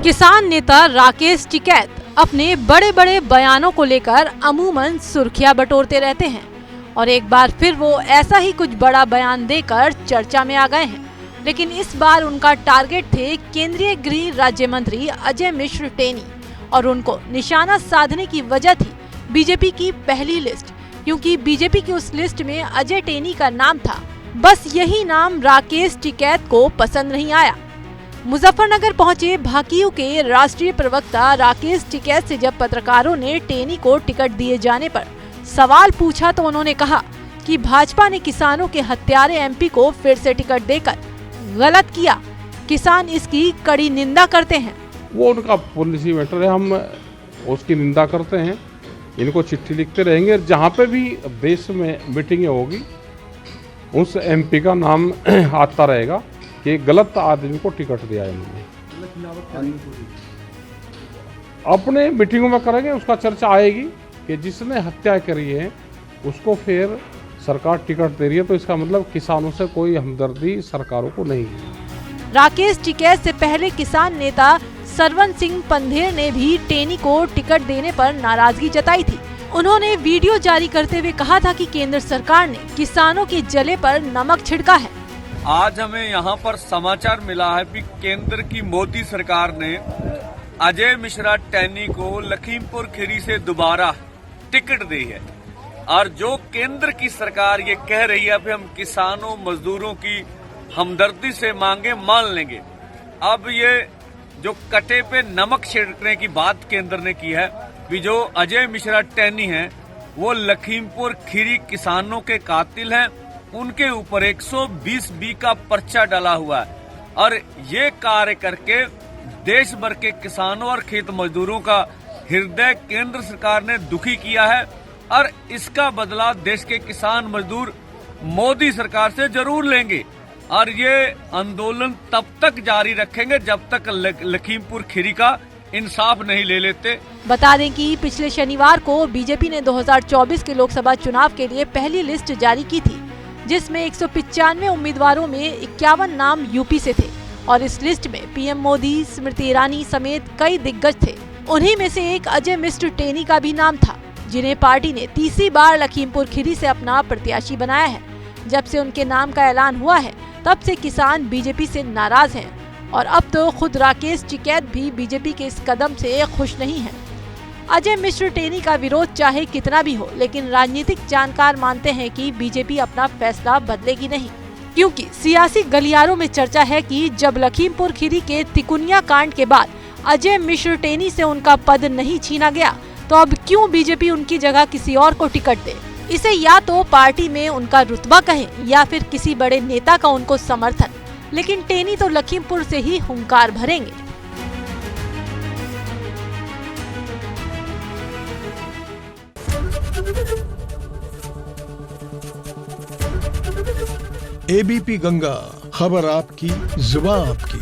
किसान नेता राकेश टिकैत अपने बड़े बड़े बयानों को लेकर अमूमन सुर्खियां बटोरते रहते हैं और एक बार फिर वो ऐसा ही कुछ बड़ा बयान देकर चर्चा में आ गए हैं। लेकिन इस बार उनका टारगेट थे केंद्रीय गृह राज्य मंत्री अजय मिश्र टेनी और उनको निशाना साधने की वजह थी बीजेपी की पहली लिस्ट, क्योंकि बीजेपी की उस लिस्ट में अजय टेनी का नाम था। बस यही नाम राकेश टिकैत को पसंद नहीं आया। मुजफ्फरनगर पहुंचे भाकियू के राष्ट्रीय प्रवक्ता राकेश टिकैत से जब पत्रकारों ने टेनी को टिकट दिए जाने पर सवाल पूछा तो उन्होंने कहा कि भाजपा ने किसानों के हत्यारे एमपी को फिर से टिकट देकर गलत किया। किसान इसकी कड़ी निंदा करते हैं। वो उनका पॉलिसी मैटर है, हम उसकी निंदा करते हैं, इनको चिट्ठी लिखते रहेंगे। जहाँ पे भी देश में मीटिंगें होगी उस एमपी का नाम आता रहेगा कि गलत आदमी को टिकट दिया इन्होंने। अपने मीटिंगों में करेंगे, उसका चर्चा आएगी कि जिसने हत्या करी है उसको फिर सरकार टिकट दे रही है, तो इसका मतलब किसानों से कोई हमदर्दी सरकारों को नहीं है। राकेश टिकैत से पहले किसान नेता सरवन सिंह पंधेर ने भी टेनी को टिकट देने पर नाराजगी जताई थी। उन्होंने वीडियो जारी करते हुए कहा था कि केंद्र सरकार ने किसानों के जले पर नमक छिड़का है। आज हमें यहाँ पर समाचार मिला है कि केंद्र की मोदी सरकार ने अजय मिश्रा टेनी को लखीमपुर खीरी से दोबारा टिकट दी है और जो केंद्र की सरकार ये कह रही है कि हम किसानों मजदूरों की हमदर्दी से मांगे मान लेंगे। अब ये जो कटे पे नमक छिड़कने की बात केंद्र ने की है कि जो अजय मिश्रा टेनी हैं वो लखीमपुर खीरी किसानों के कातिल हैं, उनके ऊपर 120B का पर्चा डाला हुआ है और ये कार्य करके देश भर के किसानों और खेत मजदूरों का हृदय केंद्र सरकार ने दुखी किया है और इसका बदला देश के किसान मजदूर मोदी सरकार से जरूर लेंगे और ये आंदोलन तब तक जारी रखेंगे जब तक लखीमपुर खीरी का इंसाफ नहीं ले लेते। बता दें कि पिछले शनिवार को बीजेपी ने 2024 के लोकसभा चुनाव के लिए पहली लिस्ट जारी की थी, जिसमें 195 उम्मीदवारों में 51 नाम यूपी से थे और इस लिस्ट में पीएम मोदी, स्मृति ईरानी समेत कई दिग्गज थे। उन्हीं में से एक अजय मिश्र टेनी का भी नाम था, जिन्हें पार्टी ने तीसरी बार लखीमपुर खीरी से अपना प्रत्याशी बनाया है। जब से उनके नाम का ऐलान हुआ है तब से किसान बीजेपी से नाराज हैं और अब तो खुद राकेश टिकैत भी बीजेपी के इस कदम से खुश नहीं है। अजय मिश्र टेनी का विरोध चाहे कितना भी हो, लेकिन राजनीतिक जानकार मानते हैं कि बीजेपी अपना फैसला बदलेगी नहीं, क्योंकि सियासी गलियारों में चर्चा है कि जब लखीमपुर खीरी के तिकुनिया कांड के बाद अजय मिश्र टेनी से उनका पद नहीं छीना गया, तो अब क्यों बीजेपी उनकी जगह किसी और को टिकट दे। इसे या तो पार्टी में उनका रुतबा कहें या फिर किसी बड़े नेता का उनको समर्थन, लेकिन टेनी तो लखीमपुर से ही हुंकार भरेंगे। एबीपी गंगा, खबर आपकी, जुबान आपकी।